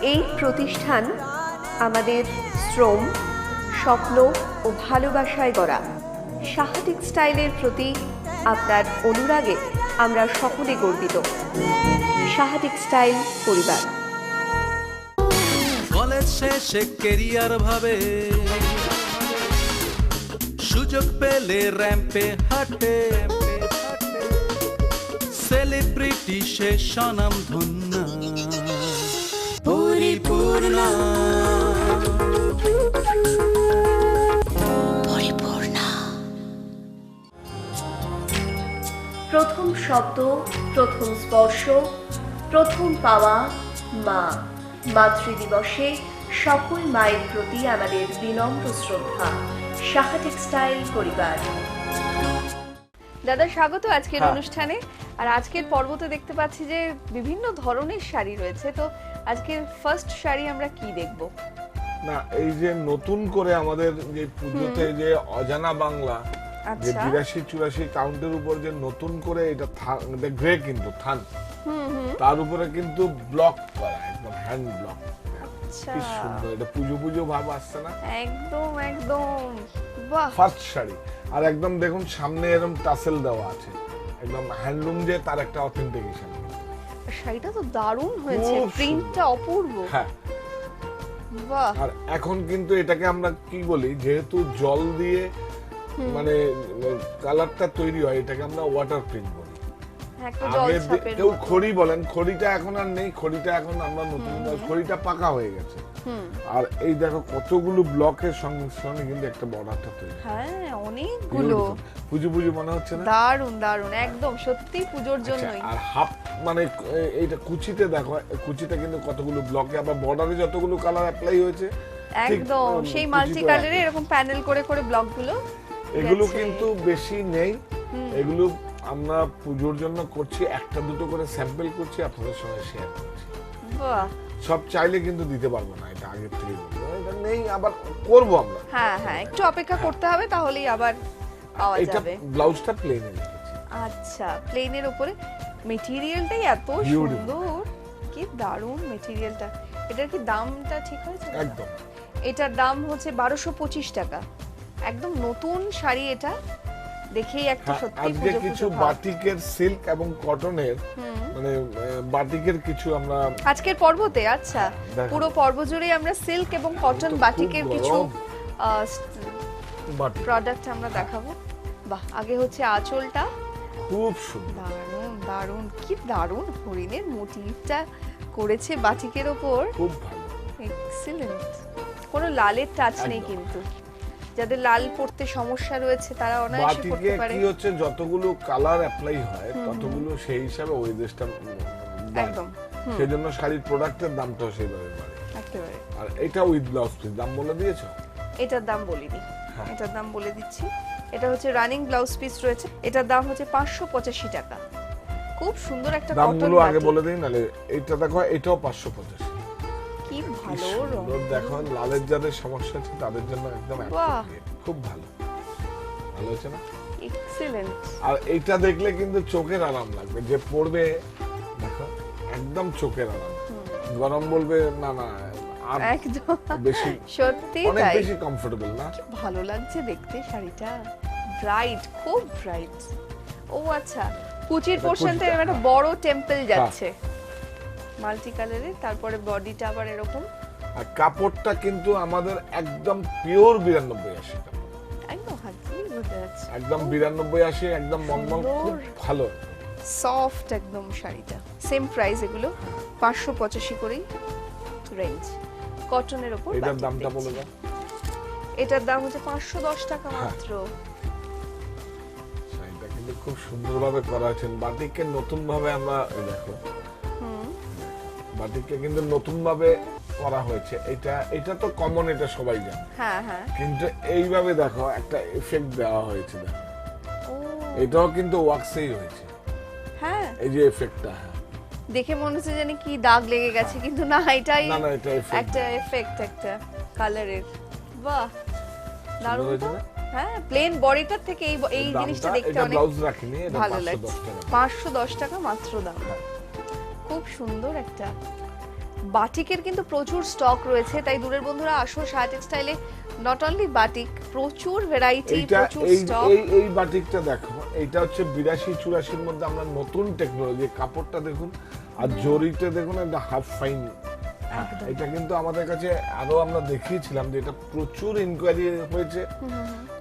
এই প্রতিষ্ঠান আমাদের শ্রম, স্বপ্ন ও ভালোবাসায় গড়া। সাহা টেক্সটাইলের প্রতি আপনার অনুরাগে আমরা সকলে গর্বিত। সাহা টেক্সটাইল পরিবার। কলেজ শেষে কেরিয়ার ভাবে, সুযোগ পেলে র্যাম্পে হাঁটে, সেলিব্রিটি সে স্বনাম ধন্য পরিপূর্ণ। প্রথম শব্দ, প্রথম স্পর্শ, প্রথম পাওয়া মা। মাতৃদিবসে সকল মায়ের প্রতি আমাদের বিনম্র শ্রদ্ধা। সাহা টেক্সটাইল পরিবার। দাদা স্বাগত আজকের অনুষ্ঠানে। আর আজকের পর্বতে দেখতে পাচ্ছি যে বিভিন্ন ধরনের শাড়ি রয়েছে, তো আজকের ফার্স্ট শাড়ি আমরা কি দেখব? না, এই যে নতুন করে আমাদের যে পুজোতে যে অজানা বাংলা যে 82-84 কাউন্টের উপর যে নতুন করে এটা গ্রে কিন্তু থান, তার উপরে কিন্তু ব্লক করা, একদম হ্যান্ড ব্লক। কি সুন্দর, এটা পুজো পুজো ভাব আসছে না? একদম একদম বাহ। ফার্স্ট শাড়ি, আর একদম দেখুন সামনে এরকম টাসেল দেওয়া আছে, একদম হ্যান্ডলুম যে তার একটা অথেন্টিকেশন। শাড়িটা তো দারুণ হয়েছে, প্রিন্টটা অপূর্ব। হ্যাঁ বাহ। আর এখন কিন্তু এটাকে আমরা কি বলি, যেহেতু জল দিয়ে মানে কালারটা তৈরি হয়, এটাকে আমরা ওয়াটার প্রিন্ট বলি। কেউ খড়ি বলেন, খড়িটা এখন আর নেই, খড়িটা এখন আমরা নতুন খড়িটা পাকা হয়ে গেছে। আর এই দেখো কতগুলো ব্লকের সংমিশ্রণে কিন্তু একটা বর্ডারটা তৈরি। হ্যাঁ, অনেকগুলো। পুজো পুজো মনে হচ্ছে না? দারুণ দারুণ, একদম সত্যি পুজোর জন্যই। আর হাফ মানে এইটা কুচিতে দেখো, কুচিতে কিন্তু কতগুলো ব্লকে, আবার বর্ডারে যতগুলো কালার অ্যাপ্লাই হয়েছে একদম সেই মাল্টি কালারে এরকম প্যানেল করে করে ব্লকগুলো। এগুলো কিন্তু বেশি নেই, এগুলো আমরা পুজোর জন্য করছি, একটা দুটো করে স্যাম্পল করছি, আপনাদের সঙ্গে শেয়ার করছি। বাহ। সব চাইলে কিন্তু দিতে পারবো না, এটা আগে থেকে বলবো, এটা নেই, আবার করব আমরা। হ্যাঁ হ্যাঁ, একটু অপেক্ষা করতে হবে, তাহলেই আবার পাওয়া যাবে। এটা ব্লাউজটা প্লেনে লিখেছি। আচ্ছা, প্লেনের উপরে মেটেরিয়ালটাই এত সুন্দর, কি দারুণ মেটেরিয়ালটা। এটার কি দামটা ঠিক হয়েছে? একদম। এটার দাম হচ্ছে 1225 টাকা। একদম নতুন শাড়ি এটা, দেখেই একটা সত্যি আজকে কিছু বাটিকের সিল্ক এবং কটনের, মানে বাটিকের কিছু আমরা আজকের পর্বতে, আচ্ছা পুরো পর্ব জুড়ে আমরা সিল্ক এবং কটন বাটিকের কিছু প্রোডাক্ট আমরা দেখাবো। বাহ, আগে হচ্ছে আঁচলটা খুব সুন্দর, দারুণ দারুণ, কি দারুণ হরিণের মোটিভটা করেছে বাটিকের ওপর, খুব ভালো, এক্সিলেন্ট। কোনো লালের টাচ নেই কিন্তু, যাদের লাল পড়তে সমস্যা রয়েছে তারা অনায়াসে পড়তে পারে। কি হচ্ছে, যতগুলো কালার অ্যাপ্লাই হয় ততগুলো সেই হিসাবে ওই দেশটা একদম, সেজন্য শাড়ির প্রোডাক্টের দামটাও সেইভাবে বাড়ে একেবারে। আর এটা উইথ ব্লাউজ পিস দাম বলে দিয়েছো? এটার দাম বলিনি, এটার দাম বলে দিচ্ছি। এটা হচ্ছে রানিং ব্লাউজ পিস রয়েছে, এটার দাম হচ্ছে 585 টাকা। খুব সুন্দর একটা কটন। দামগুলো আগে বলে দেই, নালে এটা দেখো, এটাও 585। কি ভালো রং দেখো, লালের যাদের সমস্যা আছে তাদের জন্য একদম খুব ভালো, ভালো হচ্ছে না? এক্সিলেন্ট। আর এইটা দেখলে কিন্তু চোখের আরাম লাগবে, যে পড়বে দেখো একদম চোখের আরাম, গরম বলবে না না, একদম বেশি সত্যি অনেক তাই, বেশি কমফোর্টেবল না? ভালো লাগছে দেখতে শাড়িটা, ব্রাইট, খুব ব্রাইট। ও আচ্ছা, কুচির পোরশনটা একটা বড় টেম্পল যাচ্ছে মাল্টি কালারে, তারপরে বডিটা আবার এরকম। আর কাপড়টা কিন্তু আমাদের একদম পিওর 92-80 টাকা, একদম হাতেই বোঝা যাচ্ছে, একদম 92-80, একদম মলমল, খুব ভালো সফট একদম শাড়িটা। সেম প্রাইস এগুলো 585 করেই রেঞ্জ, কটনের উপর। এটার দামটা বলে দাও। এটার দাম হচ্ছে 510 টাকা মাত্র। শাড়িটা কিন্তু খুব সুন্দরভাবে করা আছে, বাটিককে নতুন ভাবে আমরা দেখো, বাটিককে কিন্তু নতুন ভাবে করা হয়েছে। এটা তো কমন, এটা সবাই জানে, হ্যাঁ হ্যাঁ, কিন্তু এইভাবে দেখো একটা এফেক্ট দেওয়া হয়েছে, দেখো এটাও কিন্তু ওয়াক্সেই হয়েছে। হ্যাঁ, এই যে এফেক্টটা, দেখে মনে হচ্ছে জানি কি দাগ লেগে গেছে, কিন্তু না, এটাই না না, এটা একটা এফেক্ট, একটা কালারের। বাহ, দারুণ তো। হ্যাঁ, প্লেন বডিটার থেকে এই জিনিসটা দেখতে অনেক ব্লাউজ রাখিনি, এটা ভালো লাগছে। 510 টাকা মাত্র দাম। খুব সুন্দর একটা বাটিকের কিন্তু প্রচুর স্টক রয়েছে, তাই দূরের বন্ধুরা আসো সায়া টেক্সটাইলে। নট অনলি বাটিক, প্রচুর ভ্যারাইটি, এইটা প্রচুর এই স্টক। এই এই বাটিকটা দেখো, এটা হচ্ছে 82-84 মধ্যে আমরা নতুন টেকনোলজি, কাপড়টা দেখুন আর জরিতে দেখুন, একটা হাফ ফাইন। এটা কিন্তু আমাদের কাছে আরো আমরা দেখিয়েছিলাম যে এটা প্রচুর ইনকোয়ারি হয়েছে,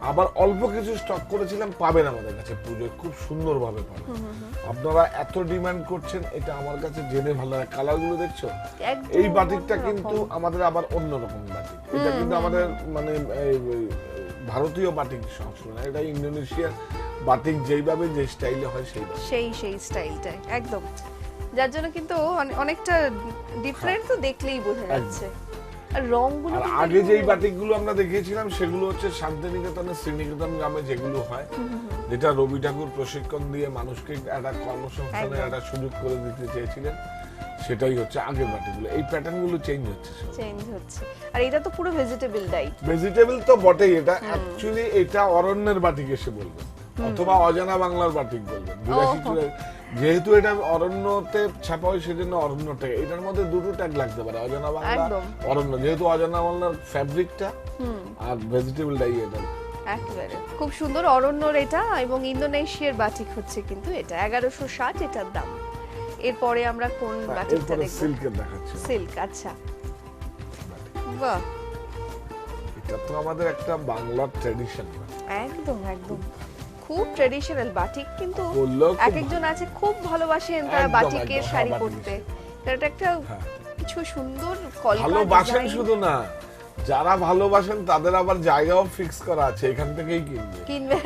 আবার অল্প কিছু স্টক করেছিলাম, পাবেন আমাদের কাছে পুজোয় খুব সুন্দরভাবে পাবেন। আপনারা এত ডিমান্ড করছেন, এটা আমার কাছে জেনে ভালো লাগে। কালার গুলো দেখছো, একদম এই বাটিকটা অন্যরকম। কিন্তু আমাদের আবার অন্যরকম বাটিক। এটা কিন্তু আমাদের মানে এই ভারতীয় বাটিক সংস্করণ, এটা ইন্দোনেশিয়ার বাটিক যেইভাবে যে স্টাইলে হয় সেইভাবে। সেই স্টাইলটাই একদম, যার জন্য কিন্তু অনেকটা ডিফারেন্ট তো দেখলেই বোঝা যাচ্ছে। আর রংগুলো আর কিন্তু আগে যেই একদম- বাটিকগুলো আমরা দেখিয়েছিলাম সেগুলো হচ্ছে শান্তিনিকেতনের শ্রীনিকেতন গ্রামে যেগুলো হয়, যেটা রবি ঠাকুর প্রশিক্ষণ দিয়ে মানুষকে একটা কর্মসংস্থানের একদম। একটা সুযোগ করে দিতে চেয়েছিলেন, সেটাই হচ্ছে আগের বাটিকগুলো। এই প্যাটার্নগুলো চেঞ্জ হচ্ছে সব। চেঞ্জ হচ্ছে। আর এটা তো পুরো ভেজিটেবল ডাই। ভেজিটেবল তো বটেই, এটা অ্যাকচুয়ালি এটা অরণ্যের বাটিক এসে বলবেন, অথবা অজানা বাংলার বাটিক বলবেন। 82 যেহেতু এটা অরণ্যতে ছাপা হয় সেজন্য অরণ্য ট্যাগ, এটার মধ্যে দুটো ট্যাগ লাগতে পারে, অজানা বাংলা, একদম। অরণ্য। যেহেতু অজানা বাংলার ফ্যাব্রিকটা আর ভেজিটেবল ডাই এটা। একেবারে খুব সুন্দর অরণ্যর এটা, এবং ইন্দোনেশিয়ার বাটিক হচ্ছে কিন্তু এটা 1160 এটার দাম। এরপরে আমরা কোন বাটিকটা এরপরে দেখব? সিল্কের দেখাচ্ছি। সিল্ক, আচ্ছা বাহ, এটা তো আমাদের একটা বাংলার ট্র্যাডিশন। একদম একদম খুব ট্র্যাডিশনাল বাটিক, কিন্তু বললেও খুব এক একজন আছে খুব ভালোবাসেন তারা একদম, বাটিকের একদম, শাড়ি হ্যাঁ, পরতে। এটা একটা হ্যাঁ। কিছু সুন্দর কলকা ভালোবাসেন design। শুধু না, যারা ভালোবাসেন তাদের আবার জায়গাও ফিক্স করা আছে, এখান থেকেই কিনবে। কিনবে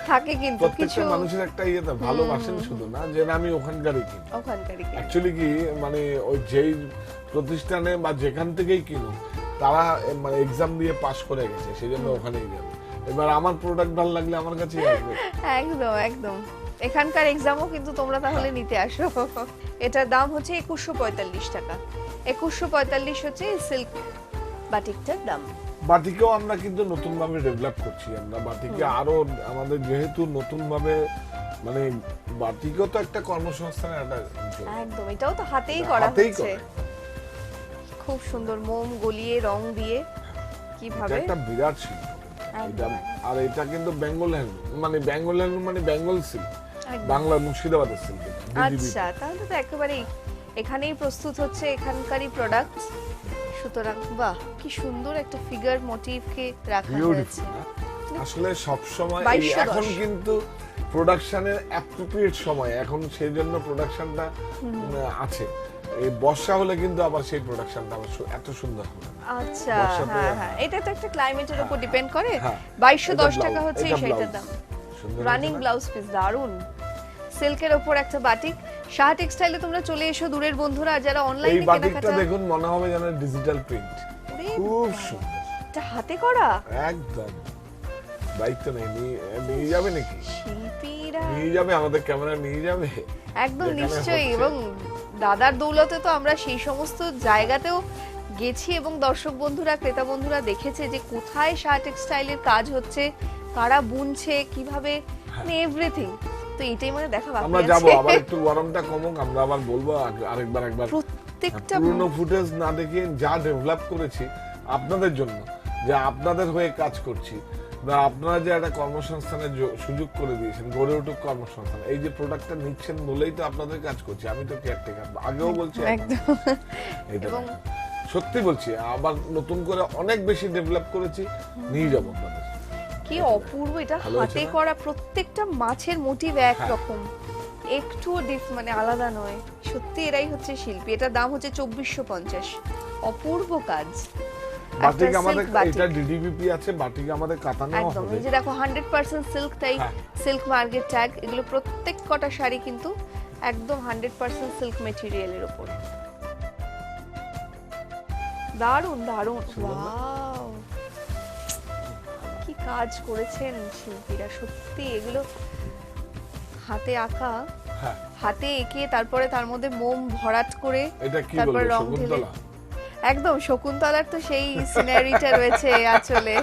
থাকে কিন্তু কিছু প্রত্যেকটা মানুষের একটা ইয়ে তো, ভালোবাসেন শুধু না যে না আমি ওখানকারই কিনি। ওখানকারই কিনবে। অ্যাকচুয়ালি কি মানে ওই যেই প্রতিষ্ঠানে বা যেখান থেকেই কিনুক, তারা মানে এক্সাম দিয়ে পাশ করে গেছে, সেই জন্য ওখানেই যাবে। এবার আমার প্রোডাক্ট ভালো লাগলে আমার কাছেই আসবে। একদম একদম, এখানকার এক্সামও কিন্তু তোমরা তাহলে নিতে আসো। এটার দাম হচ্ছে 2145 টাকা। 2145 হচ্ছে সিল্ক বাটিকটার দাম। বাটিকেও আমরা কিন্তু নতুন ভাবে ডেভেলপ করছি। আমরা বাটিকে আরো আমাদের যেহেতু নতুন ভাবে মানে বাটিকও তো একটা কর্মসংস্থানের একটা অংশ। একদম, এটাও তো হাতেই করা হাতেই হচ্ছে। করে। খুব সুন্দর মোম গলিয়ে রং দিয়ে এটা কিভাবে একটা বিরাট শিল্প। এটা আর এটা কিন্তু বেঙ্গল হ্যান্ড মানে বেঙ্গল হ্যান্ড মানে বেঙ্গল সিল্ক, একদম। বাংলার মুর্শিদাবাদের সিল্ক। আচ্ছা, তাহলে তো একেবারেই এখানেই প্রস্তুত হচ্ছে এখানকারই প্রোডাক্ট। সুতরাং বাহ, কি সুন্দর একটা ফিগার মোটিভকে রাখা হয়েছে। আসলে সব সময় 2210 এখন কিন্তু প্রোডাকশনের অ্যাপ্রোপ্রিয়েট সময়, এখন সেই জন্য প্রোডাকশনটা আছে। এই বর্ষা হলে কিন্তু আবার সেই প্রোডাকশনটা আবার এত সুন্দর হবে না। আচ্ছা, বর্ষাতে, হ্যাঁ হ্যাঁ, এটা তো একটা ক্লাইমেটের উপর ডিপেন্ড করে। হ্যাঁ, 2210 এটা টাকা ব্লাউজ, হচ্ছে এটা এই শাড়িটার ব্লাউজ। দাম। সুন্দর রানিং হয়েছে না? ব্লাউজ পিস, দারুন। সিল্কের ওপর একটা বাটিক। সাহা টেক্সটাইলে তোমরা চলে এসো দূরের বন্ধুরা, যারা এই অনলাইনে বাটিকটা কেনাকাটা। দেখুন, মনে হবে যেন ডিজিটাল প্রিন্ট, ওরে খুব বাবা, সুন্দর। এটা হাতে করা। একদম দায়িত্ব নেই, নিয়ে যাবে নাকি? শিল্পীরা নিয়ে যাবে, আমাদের ক্যামেরা নিয়ে যাবে। একদম যেখানে নিশ্চয়ই, হচ্ছে। এবং দাদার দৌলতে তো আমরা সেই সমস্ত জায়গাতেও গেছি, এবং দর্শক বন্ধুরা ক্রেতা বন্ধুরা দেখেছে যে কোথায় সাহা টেক্সটাইলের কাজ হচ্ছে, কারা বুনছে কিভাবে, মানে এভরিথিং। তো এটাই মানে দেখা বাকি আমরা যাবো, আছে। আবার একটু গরমটা কমুক, আমরা আবার বলবো একবার প্রত্যেকটা পুরনো ফুটেজ না দেখে যা ডেভেলপ করেছি আপনাদের জন্য, যে আপনাদের হয়ে কাজ করছি, বা আপনারা যে একটা কর্মসংস্থানের সুযোগ করে দিয়েছেন, গড়ে উঠুক কর্মসংস্থান। এই যে প্রোডাক্টটা নিচ্ছেন বলেই তো আপনাদের কাজ করছি, আমি তো কেয়ারটেকার, আগেও বলছি এখনো। একদম। এটা এবং সত্যি বলছি, আবার নতুন করে অনেক বেশি ডেভেলপ করেছি, নিয়ে যাবো আপনাদের। কি অপূর্ব, এটা ভালো হয়েছে হাতে না? করা, প্রত্যেকটা মাছের মোটিভ এক হ্যাঁ। রকম, একটুও মানে আলাদা নয়। সত্যি এরাই হচ্ছে শিল্পী। এটার দাম হচ্ছে 2450। অপূর্ব কাজ। বাটিক একটা আমাদের silk বাটিক। এটা ডিডিবিপি আছে, বাটিক আমাদের কাতানো একদম, হবে। এই যে দেখো 100% সিল্ক, তাই হ্যাঁ। Silk market tag. এগুলো প্রত্যেক কটা শাড়ি কিন্তু একদম 100% সিল্ক মেটেরিয়ালের উপর। দারুন দারুন, ওয়াও, কি কাজ করেছেন শিল্পীরা সত্যি। এগুলো হাতে আঁকা, হ্যাঁ, হাতে এঁকে তারপরে তার মধ্যে মোম ভরাট করে এটা কি তারপর বলবো, রং ঢেলে। শকুন্তলা? একদম শকুন্তলার তো সেই সিনারিটা রয়েছে আঁচলে।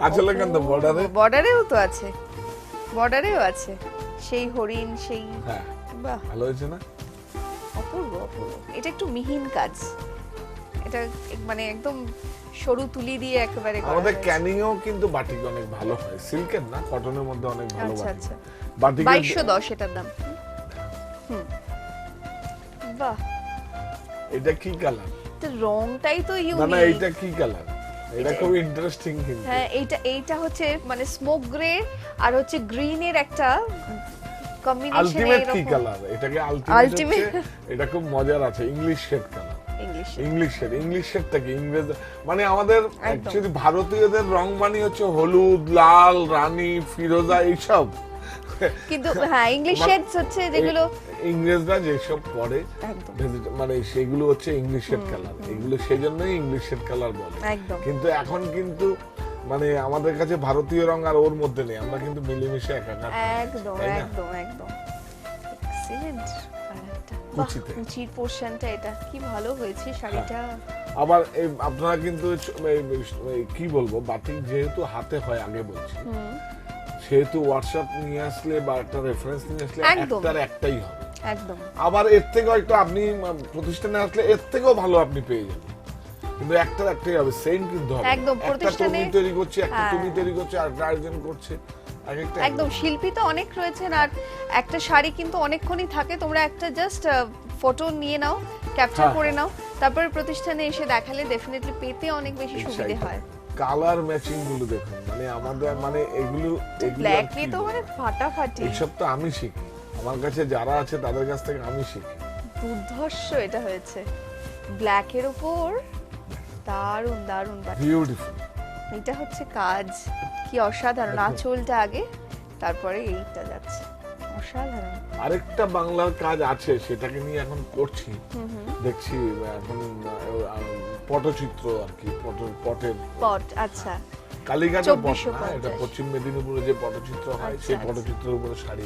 আসলে কেন বর্ডারে? বর্ডারেও তো আছে, বর্ডারেও আছে সেই হরিণ, সেই হ্যাঁ, বাহ, ভালো হয়েছে না? অপূর্ব অপূর্ব। এটা একটু মিহিন কাজ, এটা মানে একদম সরু তুলি দিয়ে একেবারে করা আমাদের হয়েছে। ক্যানিংও কিন্তু বাটিক অনেক ভালো হয়, সিল্কের না কটনের মধ্যে অনেক ভালো আচ্ছা বাটিক। আচ্ছা, বাটিকের 2210 এটার দাম। হুম, বাহ, এটা কি কালার? তো রংটাই তো না না, ইউনিক। এইটা কি কালার? এটা খুব ইন্টারেস্টিং কিন্তু। হ্যাঁ, এইটা হচ্ছে মানে স্মোক গ্রে আর হচ্ছে গ্রিনের একটা কম্বিনেশন। আলটিমেট কি কালার? এটাকে আলটিমেট Ultimate? এটা খুব মজার আছে, English shade colour. English English শেডটা কি ইংরেজ, মানে আমাদের একদম। অ্যাকচুয়ালি ভারতীয়দের রং বানি হচ্ছে হলুদ, লাল, রানী, ফিরোজা এইসব। কিন্তু হ্যাঁ, ইংলিশ শেডস হচ্ছে যেগুলো ইংরেজরা যেসব পরে একদম মানে সেগুলো হচ্ছে ইংলিশ শেড কালার, এগুলো সেজন্যই ইংলিশ শেড কালার বলে। একদম কিন্তু এখন কিন্তু মানে আমাদের কাছে ভারতীয় রং আর ওর মধ্যে নেই, আমরা কিন্তু মিলেমিশে একাকার। একদম তাই না? একদম একদম এক্সিলেন্ট কালারটা। কুচিতে। কুচির পোরশনটা এটা কি ভালো হয়েছে শাড়িটা। আবার আপনারা কিন্তু কি বলবো, বাটিক যেহেতু হাতে হয় আগে বলছি, সেহেতু হোয়াটসঅ্যাপ নিয়ে আসলে বা একটা রেফারেন্স নিয়ে আসলে একদম। একটার একটাই হবে। একদম আবার এর থেকেও একটু আপনি প্রতিষ্ঠানে আসলে এর থেকেও ভালো আপনি পেয়ে যাবেন, কিন্তু একটার একটাই হবে, সেম কিন্তু হবে না। একদম, একটা প্রতিষ্ঠানে- তুমি তৈরি করছে, একটা হ্যাঁ। তুমি তৈরি করছে, আর আরেকজন করছে, এক একটা একদম শিল্পী তো অনেক রয়েছেন, আর একটা শাড়ি কিন্তু অনেকক্ষণই থাকে। তোমরা একটা জাস্ট ফটো নিয়ে নাও, ক্যাপচার হ্যাঁ, করে নাও, তারপরে প্রতিষ্ঠানে এসে দেখালে ডেফিনেটলি পেতে অনেক বেশি সুবিধে হয়। কালার ম্যাচিং গুলো দেখুন, মানে আমাদের মানে এগুলো ব্ল্যাক আর কি নিয়ে তো মানে ফাটাফাটি, এইসব তো আমি শিখি, আমার কাছে যারা আছে তাদের কাছ থেকে আমি শিখি। দুর্ধর্ষ এটা হয়েছে ব্ল্যাকের উপর, দারুন দারুন। বিউটিফুল। এটা হচ্ছে কাজ, কি অসাধারণ। আঁচলটা আগে, তারপরে এইটা যাচ্ছে, অসাধারণ। আরেকটা বাংলার কাজ আছে, সেটাকে নিয়ে এখন করছি, দেখছি এখন পটচিত্র আর কি, পটের পট, আচ্ছা কালীঘাটের পট 2450 না, এটা পশ্চিম মেদিনীপুরে যে পটচিত্র হয়, আচ্ছা, সেই আচ্ছা। পটচিত্রের উপরে শাড়ি,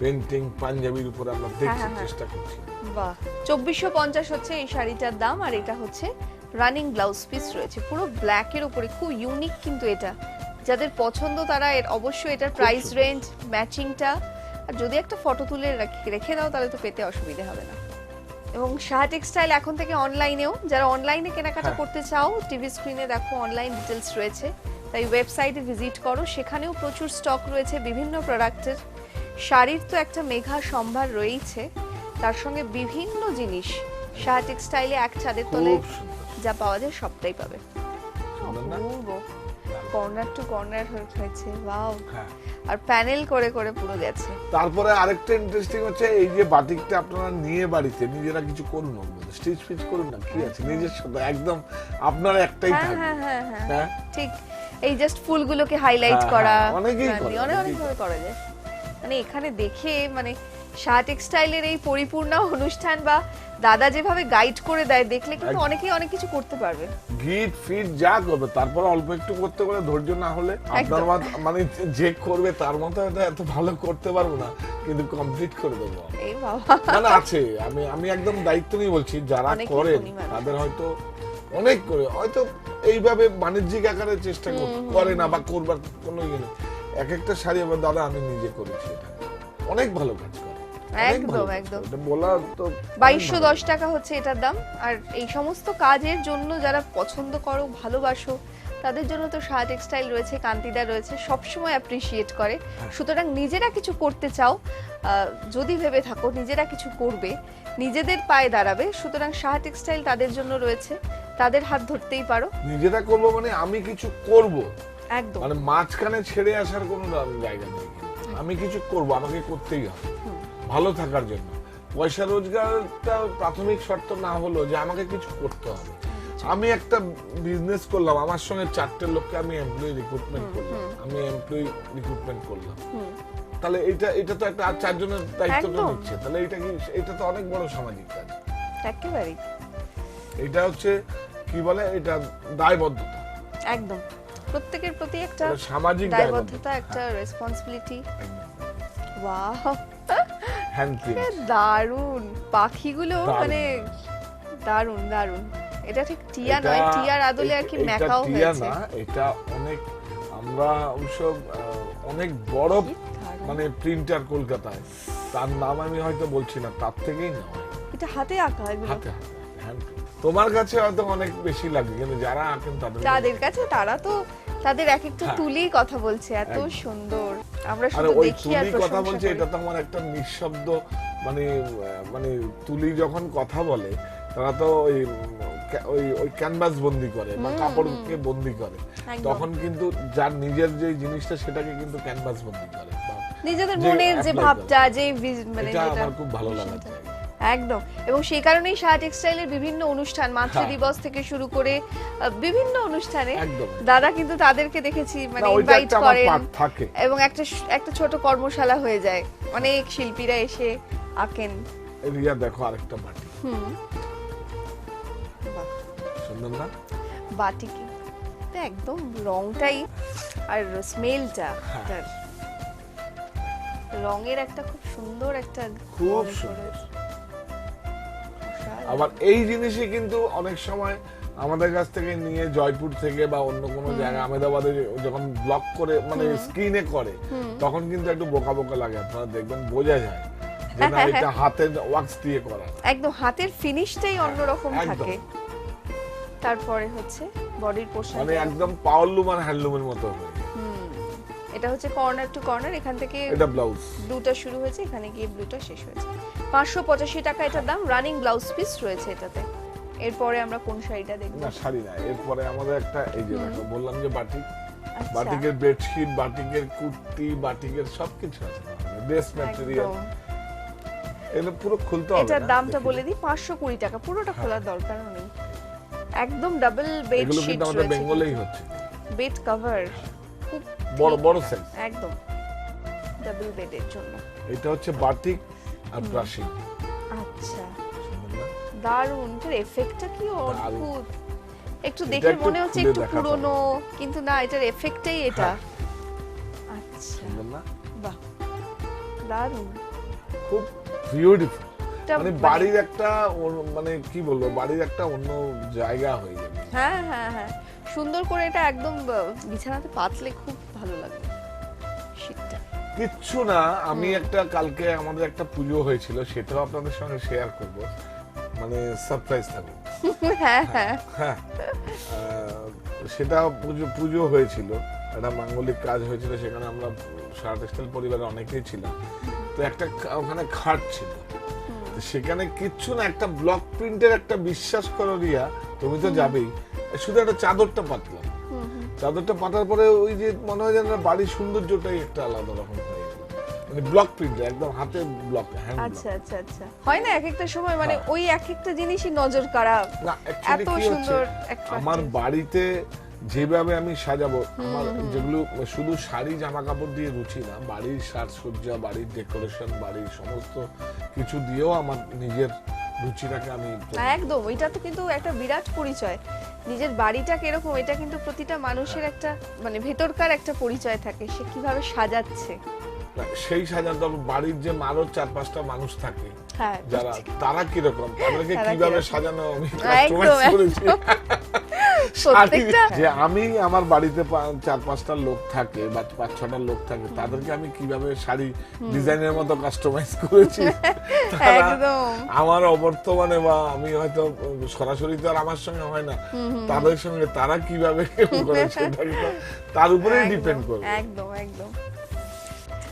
পেন্টিং, পাঞ্জাবির উপরে আমরা দেখছি, হ্যাঁ। চেষ্টা করছি। বাহ, 2450 হচ্ছে এই শাড়িটার দাম। আর এটা হচ্ছে রানিং ব্লাউজ পিস রয়েছে পুরো ব্ল্যাকের উপরে, খুব ইউনিক কিন্তু এটা। যাদের পছন্দ তারা অবশ্যই এটার প্রাইস সুন্দর। রেঞ্জ, ম্যাচিংটা, আর যদি একটা ফটো তুলে রেখে দাও তাহলে তো পেতে অসুবিধা হবে না। এবং শাহ টেক্সটাইল এখন থেকে অনলাইনেও, যারা অনলাইনে কেনাকাটা হ্যাঁ। করতে চাও, টিভি স্ক্রিনে দেখো অনলাইন ডিটেলস রয়েছে, তাই ওয়েবসাইটে ভিজিট করো, সেখানেও প্রচুর স্টক রয়েছে বিভিন্ন প্রোডাক্টের। শাড়ির তো একটা মেঘা সম্ভার রয়েছে, তার সঙ্গে বিভিন্ন জিনিস শাহ টেক্সটাইলে এক ছাদের তলে খুব সুন্দর। যা পাওয়া যায় সবটাই পাবে। সুন্দর না? অপূর্ব, কর্নার টু কর্নার হয়েছে, ওয়াও। হ্যাঁ। আর প্যানেল করে করে পুরো গেছে। তারপরে আরেকটা ইন্টারেস্টিং হচ্ছে এই যে বাটিকটা আপনারা নিয়ে বাড়িতে নিজেরা কিছু করুন, স্টিচ ফিচ করুন না, কি আছে নিজের সাথে একদম আপনার একটাই হ্যাঁ থাকবে। হ্যাঁ হ্যাঁ হ্যাঁ হ্যাঁ, ঠিক। এই জাস্ট ফুলগুলোকে হাইলাইট হ্যাঁ, করা, হ্যাঁ, অনেকেই মানে করে, অনেক অনেকেই ভাবে করা যায়। মানে এখানে দেখে মানে শাহ টেক্সটাইলের এই পরিপূর্ণ অনুষ্ঠান বা দাদা যেভাবে গাইড করে দেয়, দেখলে কিন্তু একদম। অনেকেই অনেক কিছু করতে পারবে। গিট ফিট যা করবে, তারপর অল্প একটু করতে পারে, ধৈর্য না হলে আপনার মানে যে করবে তার মতো এটা এত ভালো করতে পারবো না, কিন্তু কমপ্লিট করে দেবো আমি। এই বাবা, মানে আছে, আমি একদম দায়িত্ব নিয়ে বলছি, যারা অনেকেই করেন গুণী মানুষ। তাদের হয়তো অনেক করে হয়তো এইভাবে বাণিজ্যিক আকারে চেষ্টা করে না বা করবার কোনো ইয়ে নেই। এক একটা শাড়ি আবার দাদা আমি নিজে করেছি, এটা অনেক ভালো কাজ করে, অনেক একদম, ভালো কাজ একদম। করে। এটা বলা তো 2210 টাকা হচ্ছে এটার দাম। আর এই সমস্ত কাজের জন্য যারা পছন্দ করো, ভালোবাসো, তাদের জন্য তো শাহ টেক্সটাইল রয়েছে, কান্তিদা রয়েছে, সবসময় অ্যাপ্রিসিয়েট করে। সুতরাং নিজেরা কিছু করতে চাও, যদি ভেবে থাকো নিজেরা কিছু করবে, নিজেদের পায়ে দাঁড়াবে, সুতরাং শাহ টেক্সটাইল তাদের জন্য রয়েছে, তাদের হাত ধরতেই পারো। নিজেরা করবো মানে আমি কিছু করব, একদম মানে মাঝখানে ছেড়ে আসার কোনো জায়গা নেই। আমি কিছু করব, আমাকে করতেই হবে ভালো থাকার জন্য। পয়সা রোজগারটা প্রাথমিক শর্ত না হলো যে আমাকে কিছু করতে হবে। আমি একটা বিজনেস করলাম, আমার সঙ্গে 4টে লোককে আমি এমপ্লয়ি রিক্রুটমেন্ট করলাম, তাহলে এটা তো একটা 4 জনের দায়িত্বটা একদম। নিচ্ছে, তাহলে এটা তো অনেক বড় সামাজিক কাজ। একেবারেই, এটা হচ্ছে কি বলে, এটা দায়বদ্ধতা, একদম প্রত্যেকের প্রতি একটা এটা সামাজিক দায়বদ্ধতা, একটা রেসপন্সিবিলিটি। ওয়াও, হ্যান্ডপ্রিন্ট। দারুন পাখিগুলো, দারুণ। মানে দারুন দারুন। এটা ঠিক টিয়া নয়, টিয়ার আদলে আর কি ম্যাকাও টিয়া হয়েছে। না, এটা অনেক, আমরা অবশ্য অনেক বড় কি দারুণ। মানে প্রিন্টার কলকাতায়, তার নাম আমি হয়তো বলছি না, তার থেকেই নেওয়া হয়। এটা হাতে আঁকা এগুলো? হাতে হ্যান্ড তোমার কাছে হয়তো অনেক বেশি লাগে, কিন্তু যারা আঁকেন তাদের কাছে, তারা তো তাদের এক একটা হ্যাঁ। তুলি কথা বলছে, এত সুন্দর, আমরা আরে শুধু ওই দেখি আর তুলি কথা প্রশংসা বলছে, করি। এটা তো আমার একটা নিঃশব্দ মানে মানে তুলি যখন কথা বলে তারা তো ওই ওই ক্যানভাস বন্দি করে বা কাপড়কে বন্দি করে, একদম। তখন কিন্তু যার নিজের যে জিনিসটা সেটাকে কিন্তু ক্যানভাস বন্দি করে বা নিজেদের যে মনের যে apply ভাবটা, করে। যে মানে এটা যেটা আমার খুব ভালো লাগা সেটা। যায়। একদম। এবং সেই কারণেই সাহা টেক্সটাইলের বিভিন্ন অনুষ্ঠান, মাতৃ হ্যাঁ। দিবস থেকে শুরু করে বিভিন্ন অনুষ্ঠানে একদম। দাদা কিন্তু তাদেরকে দেখেছি মানে না, ওইটা ইনভাইট একটা আমার করেন, part থাকে। এবং একটা ছোট কর্মশালা হয়ে যায়, অনেক শিল্পীরা এসে আঁকেন। রিয়া দেখো আরেকটা বাটি, বাহ, সুন্দর না? বাটিকে তো একদম রংটাই আর স্মেলটা, হ্যাঁ। তার রঙের একটা খুব সুন্দর একটা খুব গন্ধ সুন্দর। রয়েছে। অসাধারণ। আবার এই জিনিসই কিন্তু অনেক সময় আমাদের কাছ থেকে নিয়ে জয়পুর থেকে বা অন্য কোনো জায়গায় আহমেদাবাদে যখন ব্লক করে মানে স্ক্রিনে করে, তখন কিন্তু একটু বোকা বোকা লাগে, আপনারা দেখবেন বোঝা যায় যে না এটা হাতের ওয়াক্স দিয়ে করা। একদম হাতের ফিনিশটাই অন্যরকম একদম। থাকে। তারপরে হচ্ছে বডির পোর্শন, মানে একদম পাওয়ারলুম আর হ্যান্ডলুমের মতো হয়ে যায়। এটা হচ্ছে কর্নার টু কর্নার, এখান থেকে এটা ব্লাউজ, ব্লুটা শুরু হয়েছে, এখানে গিয়ে ব্লুটা শেষ হয়েছে। 585 টাকা এটার দাম, রানিং ব্লাউজ পিস রয়েছে এটাতে। এরপরে আমরা কোন শাড়িটা দেখব? না শাড়ি না, এরপরে আমাদের একটা এই যে দেখো বললাম যে বাটিক, আচ্ছা, বাটিকের বেডশিট, বাটিকের কুর্তি, বাটিকের সবকিছু আছে, ড্রেস ম্যাটেরিয়াল। একদম। এটা পুরো খুলতে হবে, এটার না? দামটা দেখি। বলে দিই, 520 টাকা। পুরোটা খোলার দরকারও নেই। একদম ডাবল বেড এগুলো শীট কিন্তু আমাদের রয়েছে, বেঙ্গলেই হচ্ছে, বেড কভার খুব বড় thick, বড় সাইজ। একদম ডাবল বেডের জন্য। এটা হচ্ছে বাটিক আর ব্রাশিং, আচ্ছা, সুন্দর না? দারুণ, এটার এফেক্টটা কি অদ্ভুত। একটু এটা দেখে একটু মনে হচ্ছে খুলে একটু দেখাতে পুরনো, কিন্তু না, এটার এফেক্টটাই এটা। হ্যাঁ। আচ্ছা, সুন্দর না? বাহ, দারুণ। খুব বিউটিফুল। এটা মানে বাড়ির একটা মানে কি বলবো, বাড়ির একটা অন্য জায়গা হয়ে যাবে। হ্যাঁ হ্যাঁ হ্যাঁ, সুন্দর করে এটা একদম বিছানাতে পাতলে খুব ভালো লাগবে শীতটা। কিচ্ছু না, আমি একটা কালকে আমাদের একটা পুজো হয়েছিল, সেটাও আপনাদের সঙ্গে শেয়ার করব, মানে সারপ্রাইজ থাকবে। হ্যাঁ হ্যাঁ, হ্যাঁ, সেটা পুজো হয়েছিল, একটা মাঙ্গলিক কাজ হয়েছিল, সেখানে আমরা সারা টেক্সটাইল পরিবারে অনেকেই ছিলাম। তো একটা ওখানে খাট ছিল, তো সেখানে কিচ্ছু না, একটা ব্লক প্রিন্টের একটা, বিশ্বাস করো রিয়া তুমি তো যাবেই, শুধু একটা চাদরটা পাতলাম, চাদরটা পাতার পরে ওই যে মনে হয় যেন বাড়ির সৌন্দর্যটাই একটা আলাদা রকম হয়ে গেল, মানে ব্লক প্রিন্ট, একদম হাতে ব্লক, হ্যান্ড আচ্ছা আচ্ছা আচ্ছা। হয় না এক একটা সময় মানে হ্যাঁ। ওই এক একটা জিনিসই নজর কাড়া, না অ্যাকচুয়ালি এত কি হচ্ছে, সুন্দর attractive। আমার বাড়িতে যেভাবে আমি সাজাবো, আমার যেগুলো শুধু শাড়ি জামা কাপড় দিয়ে রুচি না, বাড়ির সাজসজ্জা, বাড়ির ডেকোরেশন, বাড়ির সমস্ত কিছু দিয়েও আমার নিজের রুচিটাকে আমি একদম, এটা তো কিন্তু একটা বিরাট পরিচয়। নিজের বাড়িটা কিরকম, এটা কিন্তু প্রতিটা মানুষের একটা মানে ভেতরকার একটা পরিচয় থাকে, সে কিভাবে সাজাচ্ছে। না, সেই সাজাতে হবে, বাড়ির যে আরো 4-5টা মানুষ থাকে হ্যাঁ, যারা, তারা কিরকম, তাদেরকে তারা কিভাবে কিরকম? সাজানো আমি একদম, customize করেছি। প্রত্যেকটা যে আমি আমার বাড়িতে 4-5টা লোক থাকে বা 5-6টা লোক থাকে, তাদেরকে আমি কিভাবে শাড়ি ডিজাইনের মতো কাস্টমাইজ করেছি, তারা একদম আমার অবর্তমানে বা আমি হয়তো সরাসরি তো আর আমার সঙ্গে হয় না, তাদের সঙ্গে তারা কিভাবে করেছে এটাকে তো তার উপরেই একদম, ডিপেন্ড করবে। একদম একদম।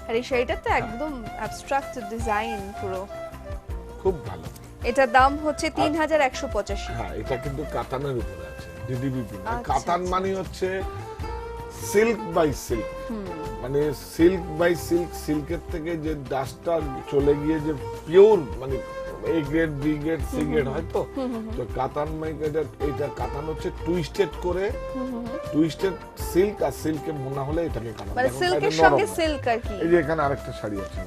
আর এই শাড়িটা তো একদম অ্যাবস্ট্রাক্ট ডিজাইন পুরো, খুব ভালো। এটার দাম হচ্ছে 3185। হ্যাঁ, এটা কিন্তু কাতানের উপরে আছে, ডিডিবি প্রিন্ট। আচ্ছা, কাতান আচ্ছা। মানে হচ্ছে সিল্ক বাই সিল্ক, মানে সিল্ক বাই সিল্ক, সিল্কের থেকে যে ডাস্টটা চলে গিয়ে যে পিওর মানে A grade, B grade, C grade হয় তো, তো কাতান এটা কাতান হচ্ছে টুইস্টেড করে, টুইস্টেড সিল্ক, আর সিল্কে মোনা হলে এটাকে কাতান। মানে দেখুন, সিল্কের এটা সঙ্গে নরম। সিল্ক আর কি, এই যে এখানে আরেকটা শাড়ি আছে,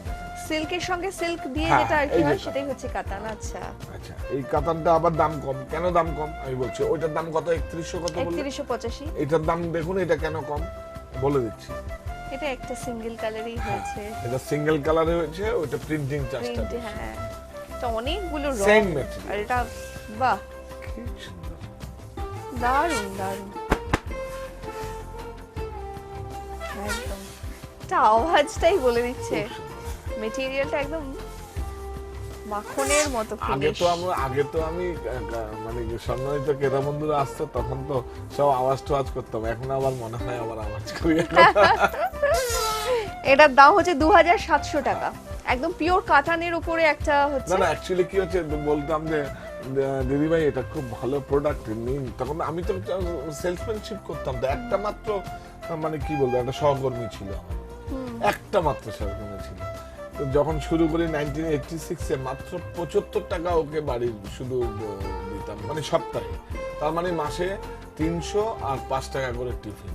সিল্কের সঙ্গে সিল্ক দিয়ে হ্যাঁ, যেটা আর কি এই যে হয় কাতান। সেটাই হচ্ছে কাতান। আচ্ছা, আচ্ছা, এই কাতানটা আবার দাম কম কেন? দাম কম আমি বলছি, ওইটার দাম কত? 3100 কত বললে? 3185। এটার দাম দেখুন, এটা কেন কম বলে দিচ্ছি। এটা একটা সিঙ্গেল কালারই হয়েছে, এটা সিঙ্গেল কালারে হয়েছে, ওটা প্রিন্টিং চার্জটা প্রিন্ট। হ্যাঁ, এটা অনেকগুলো রং, Same material। আর এটা বাহ, কি সুন্দর। দারুণ দারুণ। একদম, এটা আওয়াজটাই বলে দিচ্ছে, মেটেরিয়ালটা একদম মাখনের মতো ফিনিশ। আগে তো আমি মানে সম্মানিত ক্রেতা বন্ধুরা আসতো তখন তো সব আওয়াজ টাওয়াজ করতাম, এখন আবার মনে হয় আবার আওয়াজ করি। এটার দাম হচ্ছে 2700 টাকা, একদম পিওর কাতানের উপরে একটা হচ্ছে। না অ্যাকচুয়ালি কি হচ্ছে বলতাম যে দিদি ভাই এটা খুব ভালো প্রোডাক্ট নিন, তখন আমি তো সেলসম্যানশিপ করতাম, তো একটা মাত্র মানে কি বলবো একটা সহকর্মী ছিল আমার, একটা মাত্র সহকর্মী ছিল। তো যখন শুরু করি 1986 এ মাত্র 75 টাকা ওকে বাড়ির শুধু দিতাম, মানে সপ্তাহে, তার মানে মাসে 300 আর 5 টাকা করে টিফিন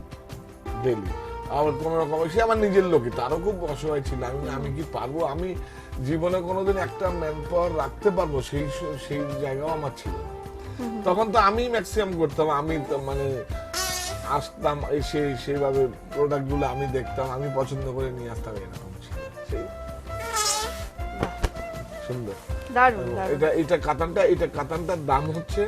ডেলি। আমার কোন রকম, সে আমার নিজের লোকই, তারও খুব অসহায় ছিল। আমি কি পারবো, আমি জীবনে কোনোদিন একটা ম্যান পাওয়ার রাখতে পারবো সেই জায়গাও আমার ছিল না। তখন তো আমি ম্যাক্সিমাম করতাম, আমি তো মানে আসতাম এসে সেইভাবে প্রোডাক্ট গুলো আমি দেখতাম, আমি পছন্দ করে নিয়ে আসতাম, এরকম ছিল সেই। সুন্দর দারুণ। এটা কাতানটার দাম হচ্ছে,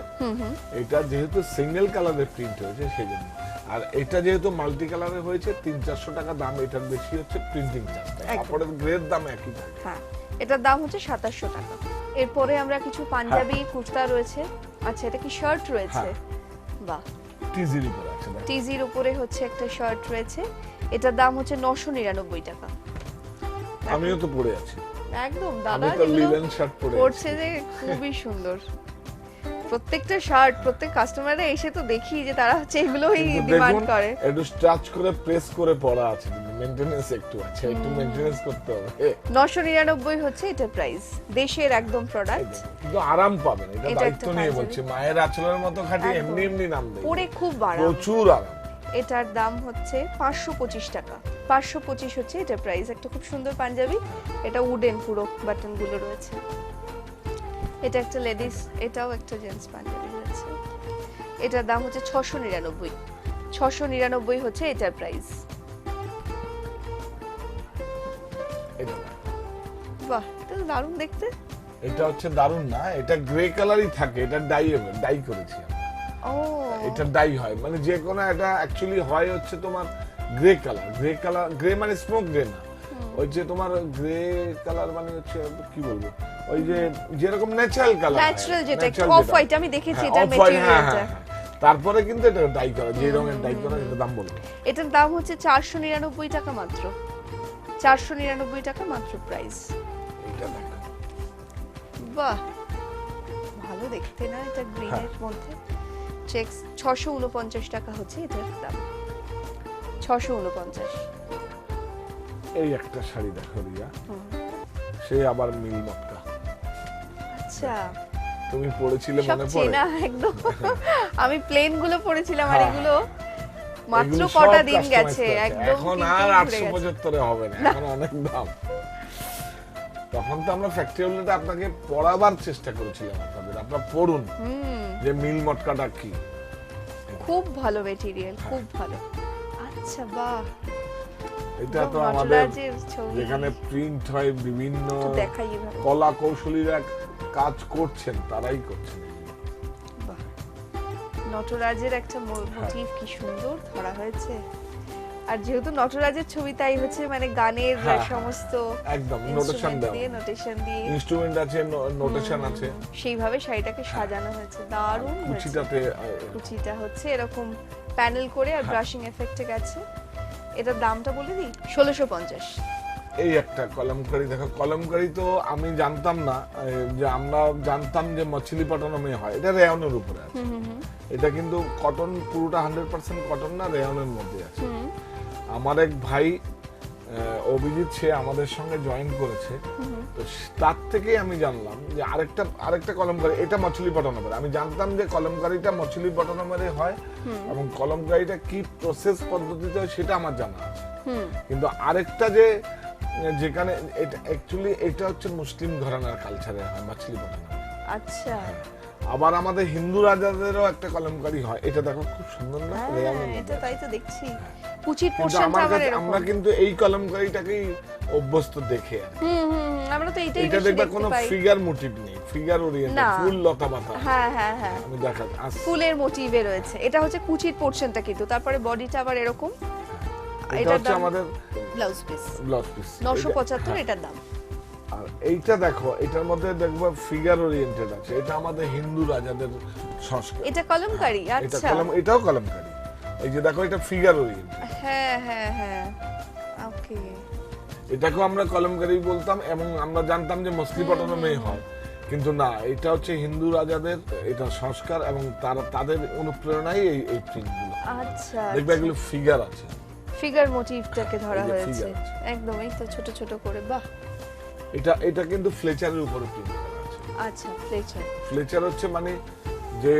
এটা যেহেতু সিঙ্গেল কালারের প্রিন্ট হয়েছে সেই জন্য, আর এটা যেহেতু মাল্টি কালারে হয়েছে 300-400 টাকা দাম, এটার বেশি হচ্ছে প্রিন্টিং চার্জ। কাপড়ের গ্রেড দাম একই থাকে। হ্যাঁ, এটার দাম হচ্ছে 2700 টাকা। এরপরে আমরা কিছু পাঞ্জাবি কুর্তা রয়েছে। আচ্ছা, এটা কি শার্ট রয়েছে? বাহ, টিজির উপরে আছে, টিজির উপরে হচ্ছে একটা শার্ট রয়েছে, এটার দাম হচ্ছে 999 টাকা। আমিও তো পরে আছি একদম আমি দাদা তো লিনেন শার্ট পরে পরছে যে খুবই সুন্দর। প্রত্যেকটা শার্ট প্রত্যেক কাস্টমারে এসে তো দেখি যে তারা হচ্ছে এগুলোই ডিমান্ড করে। একটু স্টাচ করে প্রেস করে পড়া আছে, মেইনটেনেন্স একটু আছে, একটু মেইনটেনেন্স করতে হবে। 999 হচ্ছে এটা প্রাইস, দেশের একদম প্রোডাক্ট, কিন্তু আরাম পাবেন, এটা এটা দায়িত্ব একটা নিয়ে পাঞ্জাবি। বলছি, মায়ের আঁচলের মতো খাটি, এমনি এমনি নাম দেয়, পরে খুব আরাম, প্রচুর আরাম। এটার দাম হচ্ছে 525 টাকা। 525 হচ্ছে এটা প্রাইস। একটা খুব সুন্দর পাঞ্জাবি, এটা উডেন, পুরো বাটন গুলো রয়েছে। এটা একটা লেডিস, এটাও একটা জেন্টস পাঞ্জাবি রয়েছে, এটার দাম হচ্ছে 699। 699 হচ্ছে এটার প্রাইস। এটা বাহ, এটা তো দারুণ দেখতে। এটা হচ্ছে দারুণ না, এটা গ্রে কালারই থাকে, এটা ডাই করেছি আমি। ও, এটা ডাই হয়, মানে যে কোনো, এটা অ্যাকচুয়ালি হয় হচ্ছে তোমার গ্রে কালার, গ্রে মানে স্মোক গ্রে না, ওই যে তোমার গ্রে কালার মানে হচ্ছে কি বলবো, ওই যে যেরকম ন্যাচারাল কালার, ন্যাচারাল যেটা অফ হোয়াইট, আমি দেখেছি এটা ম্যাটেরিয়ালটা। তারপরে কিন্তু এটা ডাই করা, যে রঙের ডাই করা, এটা দাম বলবো। এটার দাম হচ্ছে 499 টাকা মাত্র। 499 টাকা মাত্র প্রাইস। এটা দেখো, বাহ, ভালো দেখতে না এটা গ্রিনের মধ্যে। চেকস 649 টাকা হচ্ছে এটার দাম। 649। এই একটা শাড়ি দেখো রিয়া, সে আবার মিল মটকা, আচ্ছা, তুমি পড়েছিলে সব মনে পড়ে? চেনা একদম। আমি প্লেন গুলো পড়েছিলাম, আর হ্যাঁ, এগুলো মাত্র এগুলো কটা সব দিন customize গেছে, করেছে। একদম এখন কিন্তু আর ঘুরে গেছে। 875 এ হবে না, এখন অনেক দাম। তখন তো আমরা ফ্যাক্টরি আউটলেটে আপনাকে পড়াবার চেষ্টা করেছিলাম, আপনারা পড়ুন যে মিল মটকাটা কি। খুব ভালো মেটেরিয়াল, খুব ভালো। আচ্ছা, বাহ, এটা তো আমাদের নটরাজের ছবি। যেখানে প্রিন্ট হয় বিভিন্ন একটু দেখাই এভাবে। কলা কৌশলীরা কাজ করছেন, তারাই করছেন। বাহ, নটরাজের একটা মোটিভ কি সুন্দর ধরা হয়েছে। আর যেহেতু নটরাজের ছবি, তাই হচ্ছে মানে গানের হ্যাঁ, সমস্ত একদম নোটেশন দেওয়া, নোটেশন দিয়ে ইনস্ট্রুমেন্ট আছে, নোটেশন আছে, সেইভাবে শাড়িটাকে সাজানো হয়েছে, দারুণ হয়েছে। কুচিটাতে কুচিটা হচ্ছে এরকম প্যানেল করে আর ব্রাশিং এফেক্টে গেছে। এটার দামটা বলে দিই, 1650। এই একটা কলমকারি দেখো, কলমকারি তো আমি জানতাম না, যে আমরা জানতাম যে মছলিপট্টনমে হয়, এটা রেয়নের উপরে আছে। এটা কিন্তু কটন, পুরোটা 100% কটন না, রেয়নের মধ্যে আছে। আমার এক ভাই অভিজিৎ, সে আমাদের সঙ্গে জয়েন করেছে, তো তার থেকেই আমি জানলাম যে আরেকটা কলমকারি, এটা মছলিপট্টনমের। আমি জানতাম যে কলমকারিটা মছলিপট্টনমের হয়, এবং কলমকারিটা কি প্রসেস পদ্ধতিতে হয় সেটা আমার জানা আছে। কিন্তু আরেকটা যেখানে এটা অ্যাকচুয়ালি এটা হচ্ছে মুসলিম ঘরানার কালচারে হয়, মছলিপট্টনম। আচ্ছা, আবার আমাদের হিন্দু রাজাদেরও একটা কলমকারি হয়, এটা দেখো খুব সুন্দর না, রেয়নের মধ্যে এটা আছে। তাই তো দেখছি। কুচির কিন্তু পোর্শনটা আমার আবার কাছে, এরকম। আমরা কিন্তু এই কলমকারিটাকেই অভ্যস্ত দেখে আর কি। আমরা তো এইটাই এটা বেশি দেখবে দেখতে কোনো পাই। ফিগার মোটিভ নেই, ফিগার ওরিয়েন্টেড, না। ফুল লতা পাতা। হ্যাঁ হ্যাঁ হ্যাঁ, আমি দেখা ফুলের মোটিভে রয়েছে। এটা হচ্ছে কুচির পোর্শনটা, কিন্তু তারপরে বডিটা আবার এরকম। এটা এটার হচ্ছে দাম আমাদের ব্লাউজ পিস ব্লাউজ পিস, 975 এটার দাম। আর এইটা দেখো, এটার মধ্যে দেখবো ফিগার ওরিয়েন্টেড আছে, এটা আমাদের হিন্দু রাজাদের সংস্কার। এটা কলমকারী, এটা আচ্ছা। এটাও কলমকারী। এই যে দেখো, এটা ফিগার ওরিয়েন্টেড। হ্যাঁ হ্যাঁ হ্যাঁ, ওকে। এটাকেও আমরা কলমকারী বলতাম এবং আমরা জানতাম যে মছলিপট্টনমে হয়, কিন্তু না, এটা হচ্ছে হিন্দু রাজাদের এটা সংস্কার এবং তাদের অনুপ্রেরণায় এই প্রিন্টগুলো। আচ্ছা, দেখবে এগুলো ফিগার আছে, ফিগার মোটিভটাকে ধরা এই যে হয়েছে figure আছে। একদম, এই তো ছোট ছোট করে, বাহ। এটা কিন্তু ফ্লেচারের উপরে প্রিন্ট করা আছে। আচ্ছা, ফ্লেচার। ফ্লেচার হচ্ছে মানে যে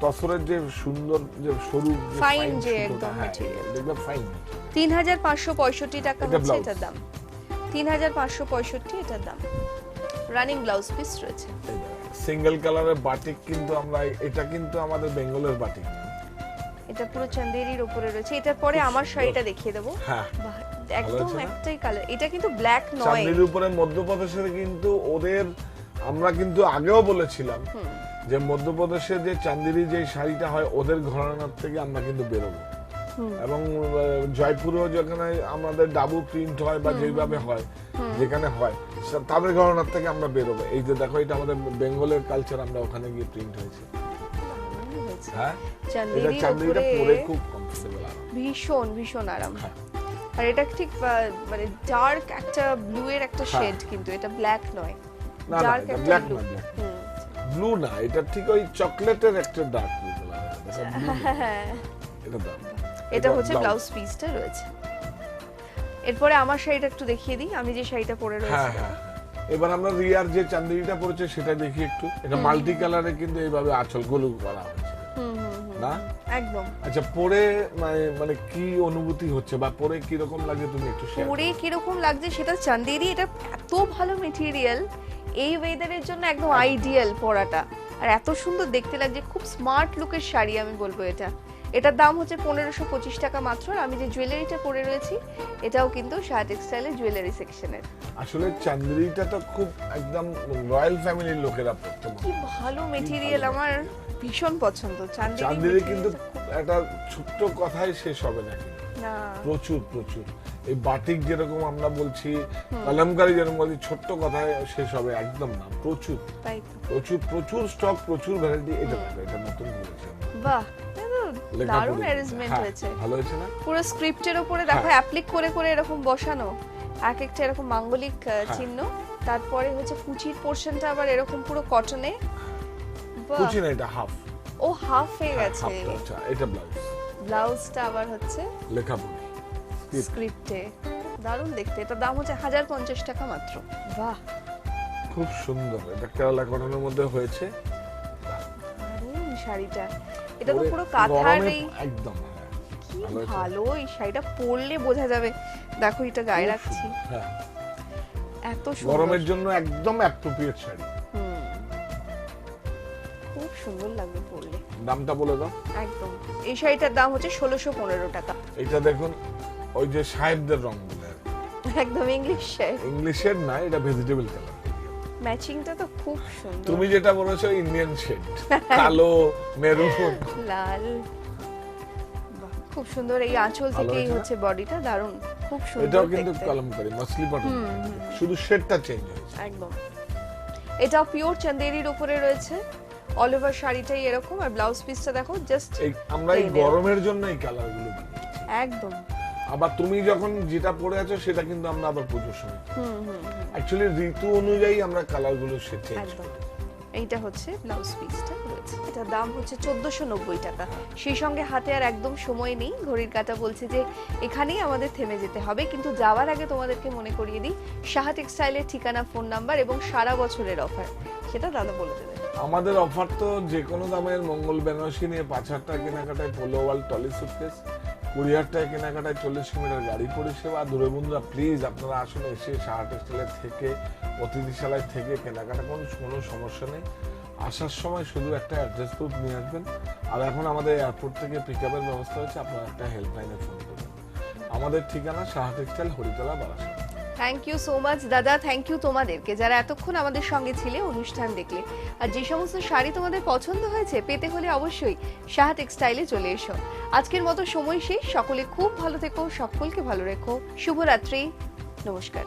তসরের যে সুন্দর যে সরু Fine যে সুতোটা, একদম হ্যাঁ, material। দেখবে ফাইন। 3565 টাকা এটা হচ্ছে blouse। এটার দাম। 3565 এটার দাম। রানিং ব্লাউজ পিস রয়েছে। সিঙ্গেল কালারের বাটিক, কিন্তু আমরা এটা কিন্তু আমাদের বেঙ্গলের বাটিক না। এটা পুরো চান্দেরির উপরে রয়েছে। এটার পরে আমার শাড়িটা দেখিয়ে দেবো। হ্যাঁ, বাহ, একদম হয়েছে না? একটাই কালার। এটা কিন্তু ব্ল্যাক নয়। চাঁদনির উপরে মধ্যপ্রদেশের কিন্তু ওদের, আমরা কিন্তু আগেও বলেছিলাম যে মধ্যপ্রদেশের যে চান্দেরি যে শাড়িটা হয় ওদের ঘরানার থেকে আমরা কিন্তু বেরোবো। এবং জয়পুরেও যেখানে আমাদের ডাবু প্রিন্ট হয় বা যেভাবে হয়, যেখানে হয় তাদের ঘরানার থেকে আমরা বেরোবো। এই যে দেখো, এটা আমাদের বেঙ্গলের কালচার, আমরা ওখানে গিয়ে প্রিন্ট হয়েছে। হ্যাঁ, এটা চান্দেরির চান্দেরিটা উপরে পরে খুব কমফোর্টেবল। ভীষণ ভীষণ আরাম। হ্যাঁ। আর এটা ঠিক মানে ডার্ক একটা ব্লু এর একটা হ্যাঁ। শেড, কিন্তু এটা ব্ল্যাক নয়। না না, ডার্ক এটা একটা ব্ল্যাক ব্লু। না, ব্লু না, এটা ঠিক ওই চকলেটের একটা ডার্ক ব্লু কালার। এটা দাম। এটা হচ্ছে ব্লাউজ পিসটা রয়েছে। এরপরে আমার শাড়িটা একটু দেখিয়ে দিই, আমি যে শাড়িটা পরে হ্যাঁ রয়েছি। হ্যাঁ, এবার আমরা রিয়ার যে চান্দেরিটা পড়েছে সেটা দেখি একটু। এটা মাল্টি কালারে কিন্তু এইভাবে আঁচল গোলু করা হয়েছে না? একদম। আচ্ছা, পরে মানে কি অনুভূতি হচ্ছে বা পরে কি রকম লাগে তুমি একটু শেয়ার পরে কিরকম লাগছে সেটা চান্দেরি, এটা এত ভালো মেটেরিয়াল, এই ওয়েদারের জন্য একদম আইডিয়াল পরাটা। আর এত সুন্দর দেখতে লাগছে, খুব স্মার্ট লুকের শাড়ি আমি বলবো এটা। এটার দাম হচ্ছে 1525 টাকা মাত্র। আর আমি যে জুয়েলারিটা পরে রয়েছি এটাও কিন্তু শাহ টেক্সটাইলের জুয়েলারি সেকশনের। আসলে চান্দেরিটা তো খুব একদম রয়্যাল ফ্যামিলির লোকেরা পড়তে কি ভালো মেটেরিয়াল, আমার ভীষণ পছন্দ চান্দেরি। চান্দেরি কিন্তু একটা ছোট্ট কথাই শেষ হবে না কিন্তু। না, প্রচুর প্রচুর এই বাটিক যেরকম আমরা বলছি, কলমকারী যেরকম বলছি, ছোট্ট কথায় শেষ হবে একদম না। প্রচুর তাই তো। প্রচুর প্রচুর স্টক, প্রচুর ভ্যারাইটি। এটা দেখো, এটা নতুন বলেছে। বাহ, দারুণ অ্যারেঞ্জমেন্ট হ্যাঁ, হয়েছে। ভালো হয়েছে না? পুরো স্ক্রিপ্টের উপরে দেখো হ্যাঁ। অ্যাপ্লিক করে করে এরকম বসানো, এক একটা এরকম মাঙ্গলিক চিহ্ন। তারপরে হচ্ছে কুচির পোরশনটা আবার এরকম পুরো কটনে। কুচি না, এটা হাফ। ও হাফ হয়ে গেছে। আচ্ছা, এটা ব্লাউজ। ব্লাউজটা আবার হচ্ছে লেখাপড়ি স্ক্রিপ্টে। দারুণ দেখতে। এটা দাম হচ্ছে 1050 টাকা মাত্র। বাহ, খুব সুন্দর। এটা কেরালা কটনের মধ্যে হয়েছে। দারুণ শাড়িটা। এটা তো পরে পুরো কাঁথার গরমে এই, একদম কি ভালো হয়েছে। ভালো এই শাড়িটা পরলে বোঝা যাবে। দেখো এটা গায়ে রাখছি, হ্যাঁ, এত সুন্দর। গরমের জন্য একদম অ্যাপ্রোপ্রিয়েট শাড়ি। খুব সুন্দর লাগবে পরলে। দামটা বলে দাও। একদম। এই শাড়িটার দাম হচ্ছে 1615 টাকা। এটা দেখুন, ওই যে সাহেবদের রং বলে, একদম ইংলিশ শেড। ইংলিশের না, এটা ভেজিটেবল কালার। ম্যাচিংটা তো খুব সুন্দর। তুমি যেটা বলেছো ইন্ডিয়ান শেড, কালো মেরুন লাল। বাহ, খুব সুন্দর। এই আঁচল ভালো থেকেই হয়েছে না? হচ্ছে বডিটা দারুণ, খুব সুন্দর এটাও কিন্তু দেখতে। কলমকারী মাসলি পাটন, শুধু শেডটা চেঞ্জ হয়েছে। একদম। এটাও পিওর চান্দেরির উপরে রয়েছে। অল ওভার শাড়িটাই এরকম। আর ব্লাউজ পিসটা দেখো, জাস্ট এই আমরা এই plain গরমের জন্য এই কালারগুলো বানিয়েছি। একদম। আবার তুমি যখন যেটা পরে আছো সেটা কিন্তু আমরা আবার পুজোর সময় অ্যাকচুয়ালি ঋতু অনুযায়ী আমরা কালারগুলো চেঞ্জ একদম। করি। এইটা হচ্ছে ব্লাউজ পিসটা রয়েছে। এটার দাম হচ্ছে 1490 টাকা। সেই সঙ্গে হাতে আর একদম সময় নেই, ঘড়ির কাঁটা বলছে যে এখানেই আমাদের থেমে যেতে হবে। কিন্তু যাওয়ার আগে তোমাদেরকে মনে করিয়ে দিই সাহা টেক্সটাইলের ঠিকানা, ফোন নাম্বার এবং সারা বছরের অফার, সেটা দাদা বলে দেবে। আমাদের অফার তো যে কোনো দামের মঙ্গল বেনারসি নিয়ে 5000 টাকা কেনাকাটায় পোলো ওয়াল টলি সুটকেস, 20000 টাকা কেনাকাটায় 40 কিলোমিটার গাড়ি পরিষেবা। দূরে বন্ধুরা প্লিজ আপনারা আসুন, এসে সাহা টেক্সটাইলের থেকে, অতিথিশালায় থেকে কেনাকাটা করুন, কোনো সমস্যা নেই। আসার সময় শুধু একটা অ্যাড্রেস প্রুফ নিয়ে আসবেন। আর এখন আমাদের এয়ারপোর্ট থেকে পিক আপের ব্যবস্থা হচ্ছে, আপনারা একটা হেল্পলাইনে ফোন করবেন। আমাদের ঠিকানা Saha textile, Haritala, Barasat. Thank you so much দাদা, থ্যাংক ইউ তোমাদেরকে যারা এতক্ষণ আমাদের সঙ্গে ছিলে, অনুষ্ঠান দেখলে। আর যে সমস্ত শাড়ি তোমাদের পছন্দ হয়েছে, পেতে হলে অবশ্যই সাহা টেক্সটাইলে চলে এসো। আজকের মতো সময় শেষ। সকলে খুব ভালো থেকো, সকলকে ভালো রেখো। শুভরাত্রি, নমস্কার।